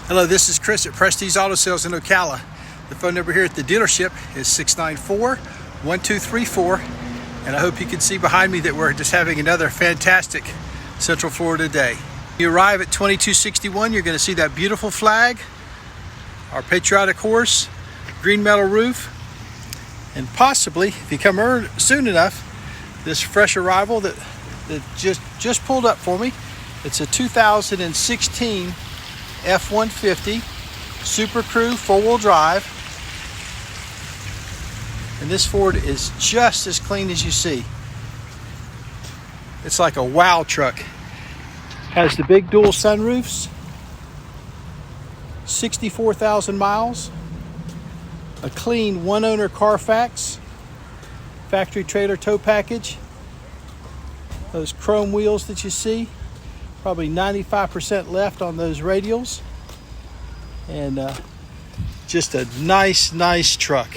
Hello, this is Chris at Prestige Auto Sales in Ocala. The phone number here at the dealership is 694-1234. And I hope you can see behind me that we're just having another fantastic Central Florida day. When you arrive at 2261, you're going to see that beautiful flag, our patriotic horse, green metal roof, and possibly, if you come soon enough, this fresh arrival that just pulled up for me. It's a 2016 F-150 Super Crew 4-wheel drive, and this Ford is just as clean as you see. It's like a wow truck. Has the big dual sunroofs, 64,000 miles, a clean one-owner CARFAX, factory trailer tow package, those chrome wheels that you see, probably 95% left on those radials, and just a nice truck.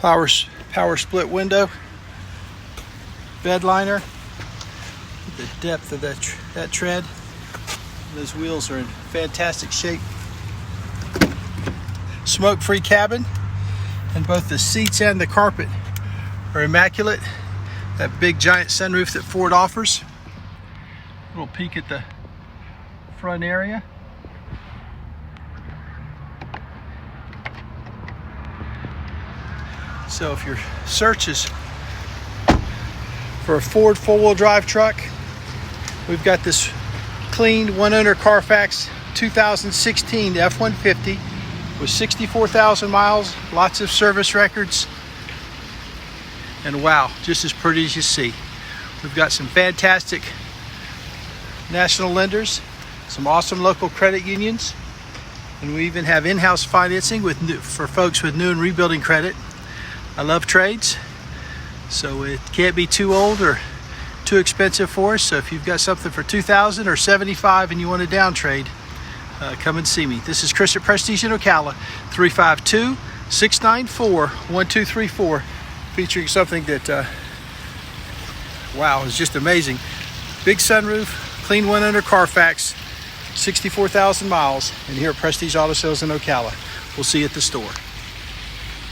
Power split window, bed liner. The depth of that tread. Those wheels are in fantastic shape. Smoke-free cabin, and both the seats and the carpet are immaculate. That big giant sunroof that Ford offers. A little peek at the front area. So if your search is for a Ford 4-wheel drive truck, we've got this clean one-owner CARFAX 2016 F-150 with 64,000 miles, lots of service records. And wow, just as pretty as you see. We've got some fantastic national lenders, some awesome local credit unions, and we even have in-house financing for folks with new and rebuilding credit. I love trades, so it can't be too old or too expensive for us. So if you've got something for $2,000 or $75 and you want to down trade, come and see me. This is Chris at Prestige in Ocala, 352-694-1234. Featuring something that, wow, is just amazing. Big sunroof, clean one-owner CARFAX, 64,000 miles, and here at Prestige Auto Sales in Ocala. We'll see you at the store.